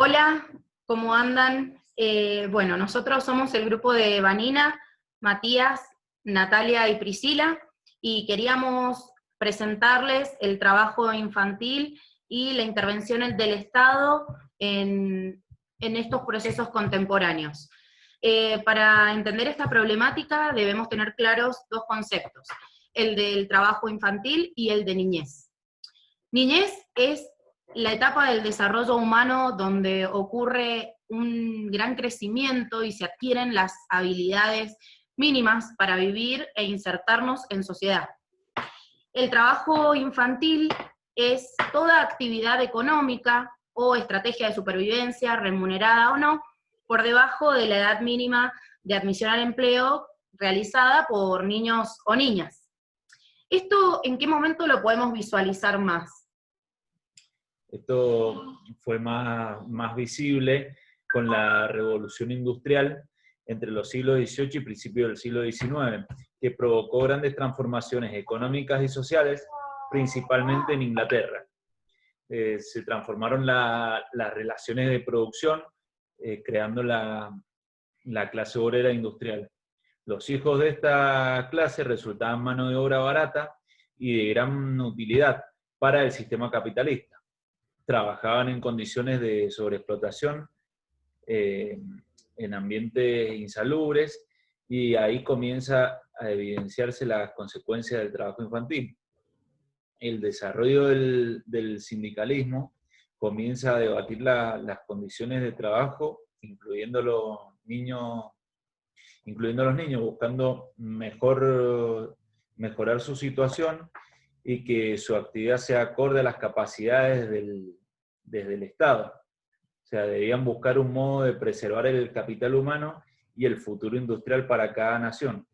Hola, ¿cómo andan? Bueno, nosotros somos el grupo de Vanina, Matías, Natalia y Priscila, y queríamos presentarles el trabajo infantil y la intervención del Estado en estos procesos contemporáneos. Para entender esta problemática debemos tener claros dos conceptos, el del trabajo infantil y el de niñez. Niñez es la etapa del desarrollo humano donde ocurre un gran crecimiento y se adquieren las habilidades mínimas para vivir e insertarnos en sociedad. El trabajo infantil es toda actividad económica o estrategia de supervivencia, remunerada o no, por debajo de la edad mínima de admisión al empleo realizada por niños o niñas. ¿Esto en qué momento lo podemos visualizar más? Esto fue más visible con la revolución industrial entre los siglos XVIII y principios del siglo XIX, que provocó grandes transformaciones económicas y sociales, principalmente en Inglaterra. Se transformaron las relaciones de producción, creando la clase obrera industrial. Los hijos de esta clase resultaban mano de obra barata y de gran utilidad para el sistema capitalista. Trabajaban en condiciones de sobreexplotación, en ambientes insalubres, y ahí comienza a evidenciarse las consecuencias del trabajo infantil. El desarrollo del sindicalismo comienza a debatir las condiciones de trabajo, incluyendo los niños, buscando mejorar su situación y que su actividad sea acorde a las capacidades desde el Estado. O sea, debían buscar un modo de preservar el capital humano y el futuro industrial para cada nación,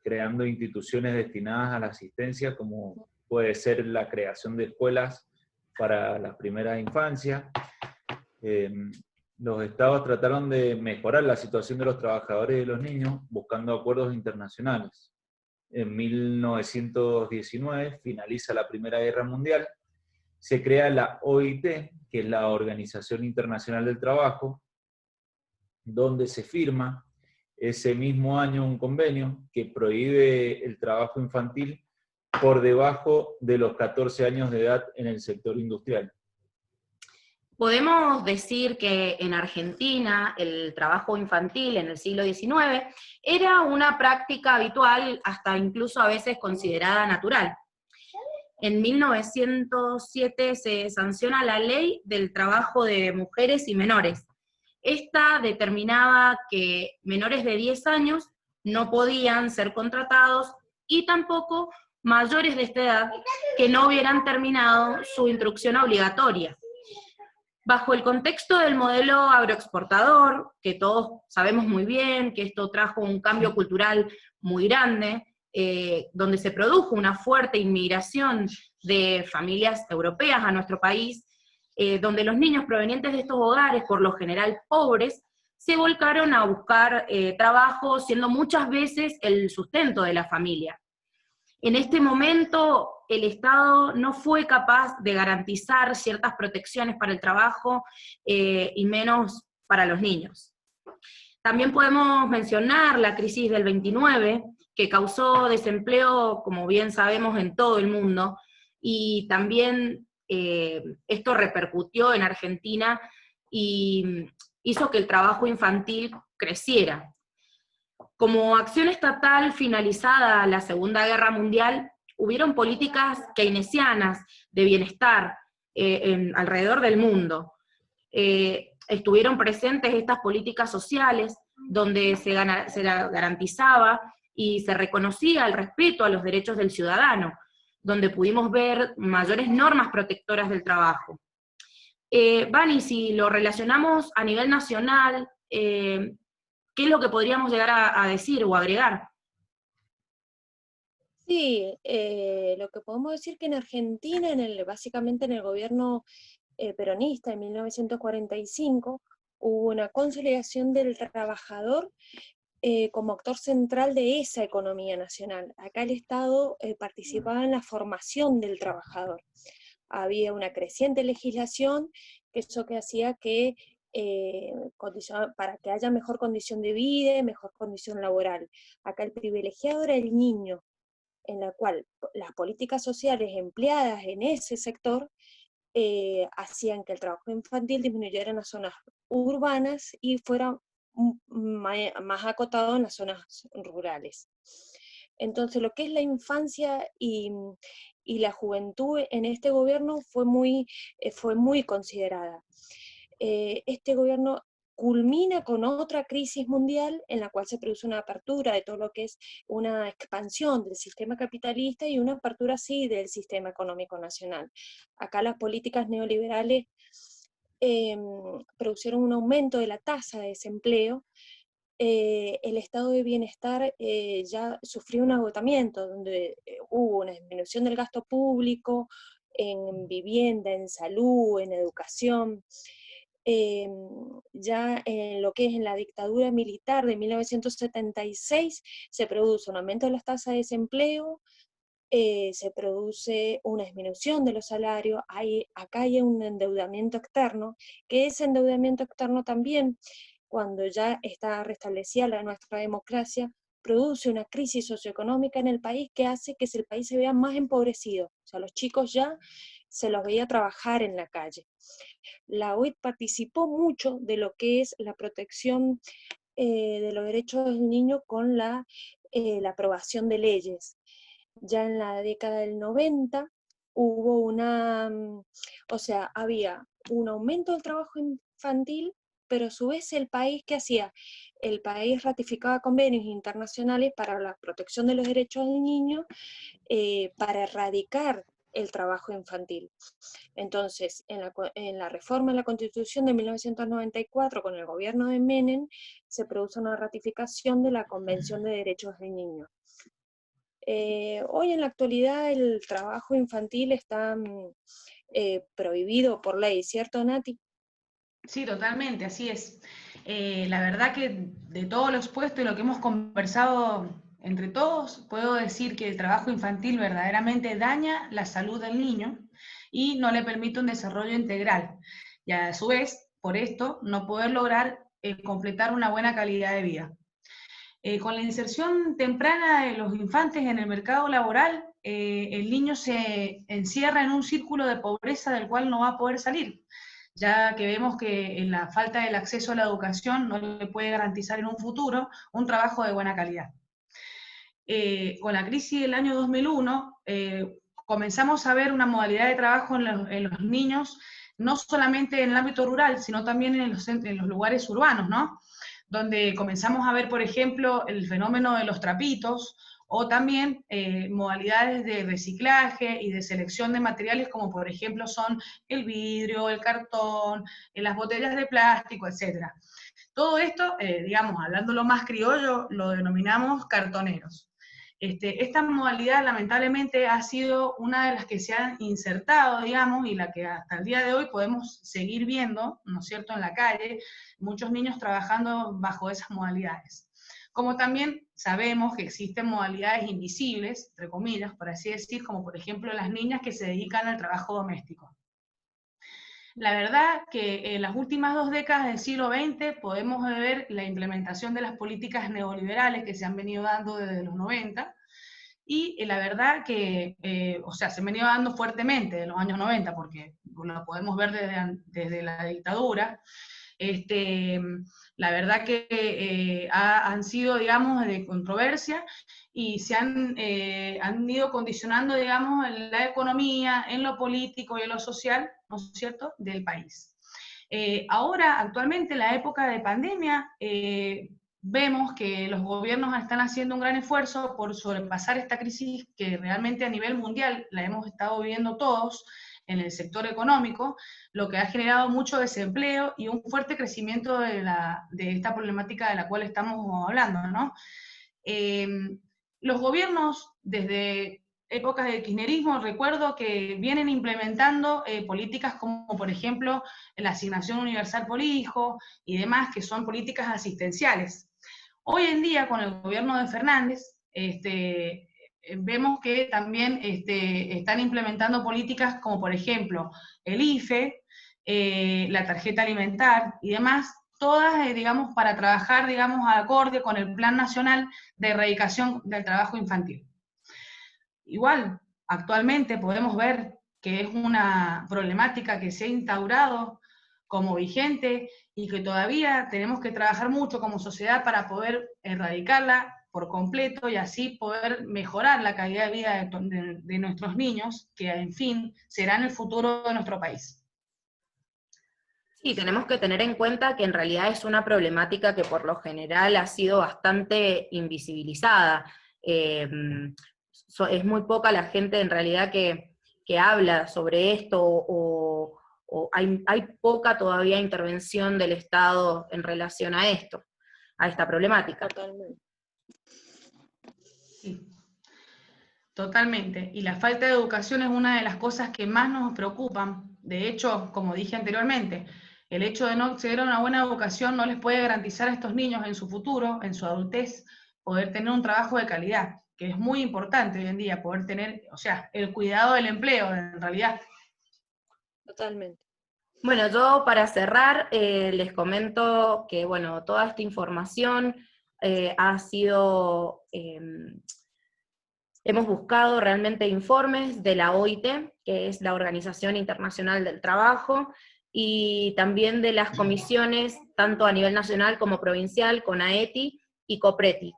creando instituciones destinadas a la asistencia, como puede ser la creación de escuelas para la primera infancia. Los estados trataron de mejorar la situación de los trabajadores y de los niños buscando acuerdos internacionales. En 1919 finaliza la Primera Guerra Mundial, se crea la OIT, que es la Organización Internacional del Trabajo, donde se firma ese mismo año un convenio que prohíbe el trabajo infantil por debajo de los 14 años de edad en el sector industrial. Podemos decir que en Argentina el trabajo infantil en el siglo XIX era una práctica habitual, hasta incluso a veces considerada natural. En 1907 se sanciona la Ley del Trabajo de Mujeres y Menores. Esta determinaba que menores de 10 años no podían ser contratados y tampoco mayores de esta edad que no hubieran terminado su instrucción obligatoria. Bajo el contexto del modelo agroexportador, que todos sabemos muy bien que esto trajo un cambio cultural muy grande, donde se produjo una fuerte inmigración de familias europeas a nuestro país, donde los niños provenientes de estos hogares, por lo general pobres, se volcaron a buscar trabajo, siendo muchas veces el sustento de la familia. En este momento, el Estado no fue capaz de garantizar ciertas protecciones para el trabajo y menos para los niños. También podemos mencionar la crisis del 29, que causó desempleo, como bien sabemos, en todo el mundo, y también esto repercutió en Argentina y hizo que el trabajo infantil creciera. Como acción estatal finalizada la Segunda Guerra Mundial, hubieron políticas keynesianas de bienestar alrededor del mundo. Estuvieron presentes estas políticas sociales donde se garantizaba y se reconocía el respeto a los derechos del ciudadano, donde pudimos ver mayores normas protectoras del trabajo. Vani, si lo relacionamos a nivel nacional, ¿qué es lo que podríamos llegar a decir o agregar? Sí, lo que podemos decir que en Argentina, básicamente en el gobierno peronista en 1945, hubo una consolidación del trabajador como actor central de esa economía nacional. Acá el Estado participaba en la formación del trabajador. Había una creciente legislación que eso que hacía que para que haya mejor condición de vida y mejor condición laboral. Acá el privilegiado era el niño, en la cual las políticas sociales empleadas en ese sector hacían que el trabajo infantil disminuyera en las zonas urbanas y fuera más acotado en las zonas rurales. Entonces, lo que es la infancia y la juventud en este gobierno fue muy considerada. Este gobierno culmina con otra crisis mundial en la cual se produce una apertura de todo lo que es una expansión del sistema capitalista y una apertura sí del sistema económico nacional. Acá las políticas neoliberales produjeron un aumento de la tasa de desempleo. El estado de bienestar ya sufrió un agotamiento, donde hubo una disminución del gasto público en vivienda, en salud, en educación. Ya en lo que es en la dictadura militar de 1976 se produce un aumento de las tasas de desempleo, se produce una disminución de los salarios, acá hay un endeudamiento externo, que ese endeudamiento externo también, cuando ya está restablecida nuestra democracia, produce una crisis socioeconómica en el país que hace que el país se vea más empobrecido. O sea, los chicos ya se los veía trabajar en la calle. La OIT participó mucho de lo que es la protección de los derechos del niño con la aprobación de leyes. Ya en la década del 90 hubo había un aumento del trabajo infantil, pero a su vez el país, ¿qué hacía? El país ratificaba convenios internacionales para la protección de los derechos del niño, para erradicar el trabajo infantil. Entonces, en la reforma de la Constitución de 1994, con el gobierno de Menem, se produce una ratificación de la Convención de Derechos del Niño. Hoy en la actualidad el trabajo infantil está prohibido por ley, ¿cierto, Nati? Sí, totalmente, así es. La verdad que de todo lo expuesto y lo que hemos conversado entre todos, puedo decir que el trabajo infantil verdaderamente daña la salud del niño y no le permite un desarrollo integral. Y a su vez, por esto, no poder lograr completar una buena calidad de vida. Con la inserción temprana de los infantes en el mercado laboral, el niño se encierra en un círculo de pobreza del cual no va a poder salir, ya que vemos que en la falta del acceso a la educación no le puede garantizar en un futuro un trabajo de buena calidad. Con la crisis del año 2001, comenzamos a ver una modalidad de trabajo en los niños, no solamente en el ámbito rural, sino también en los lugares urbanos, ¿no? Donde comenzamos a ver, por ejemplo, el fenómeno de los trapitos, o también modalidades de reciclaje y de selección de materiales como por ejemplo son el vidrio, el cartón, las botellas de plástico, etc. Todo esto, digamos, hablándolo más criollo, lo denominamos cartoneros. Esta modalidad lamentablemente ha sido una de las que se han insertado, digamos, y la que hasta el día de hoy podemos seguir viendo, ¿no es cierto?, en la calle, muchos niños trabajando bajo esas modalidades. Como también sabemos que existen modalidades invisibles, entre comillas, por así decir, como por ejemplo las niñas que se dedican al trabajo doméstico. La verdad que en las últimas 2 décadas del siglo XX podemos ver la implementación de las políticas neoliberales que se han venido dando desde los 90, y la verdad que, se han venido dando fuertemente de los años 90, porque lo podemos ver desde la dictadura. La verdad que han sido, digamos, de controversia, y se han ido condicionando, digamos, en la economía, en lo político y en lo social, ¿no es cierto?, del país. Ahora, actualmente, en la época de pandemia, vemos que los gobiernos están haciendo un gran esfuerzo por sobrepasar esta crisis que realmente a nivel mundial la hemos estado viviendo todos en el sector económico, lo que ha generado mucho desempleo y un fuerte crecimiento de esta problemática de la cual estamos hablando, ¿no? Los gobiernos, desde épocas del kirchnerismo, recuerdo que vienen implementando políticas como, por ejemplo, la asignación universal por hijo y demás, que son políticas asistenciales. Hoy en día, con el gobierno de Fernández, vemos que también están implementando políticas como, por ejemplo, el IFE, la tarjeta alimentar y demás, todas, digamos, para trabajar, digamos, acorde con el Plan Nacional de Erradicación del Trabajo Infantil. Igual, actualmente podemos ver que es una problemática que se ha instaurado como vigente y que todavía tenemos que trabajar mucho como sociedad para poder erradicarla por completo y así poder mejorar la calidad de vida de nuestros niños, que en fin serán el futuro de nuestro país. Sí, tenemos que tener en cuenta que en realidad es una problemática que por lo general ha sido bastante invisibilizada. Es muy poca la gente en realidad que habla sobre esto, o hay poca todavía intervención del Estado en relación a esto, a esta problemática. Totalmente. Sí, totalmente. Y la falta de educación es una de las cosas que más nos preocupan. De hecho, como dije anteriormente, el hecho de no acceder a una buena educación no les puede garantizar a estos niños en su futuro, en su adultez, poder tener un trabajo de calidad, que es muy importante hoy en día, poder tener, o sea, el cuidado del empleo, en realidad. Totalmente. Bueno, yo para cerrar les comento que, bueno, toda esta información ha sido, hemos buscado realmente informes de la OIT, que es la Organización Internacional del Trabajo, y también de las comisiones, tanto a nivel nacional como provincial, CONAETI y COPRETI.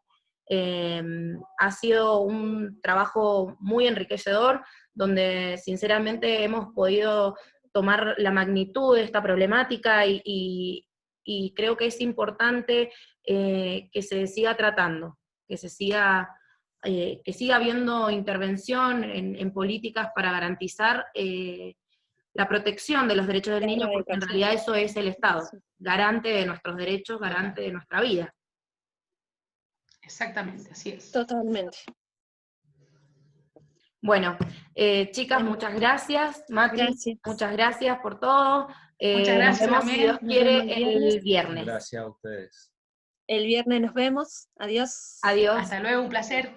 Ha sido un trabajo muy enriquecedor, donde sinceramente hemos podido tomar la magnitud de esta problemática y creo que es importante que se siga tratando, que siga habiendo intervención en políticas para garantizar la protección de los derechos del niño, porque en realidad eso es el Estado, garante de nuestros derechos, garante de nuestra vida. Exactamente, así es. Totalmente. Bueno, chicas, muchas gracias. Mati, Gracias. muchas gracias por todo. Muchas gracias Nos vemos, también. si Dios Nos quiere, vemos el viernes. Gracias a ustedes. El viernes nos vemos. Adiós. Adiós. Hasta luego, un placer.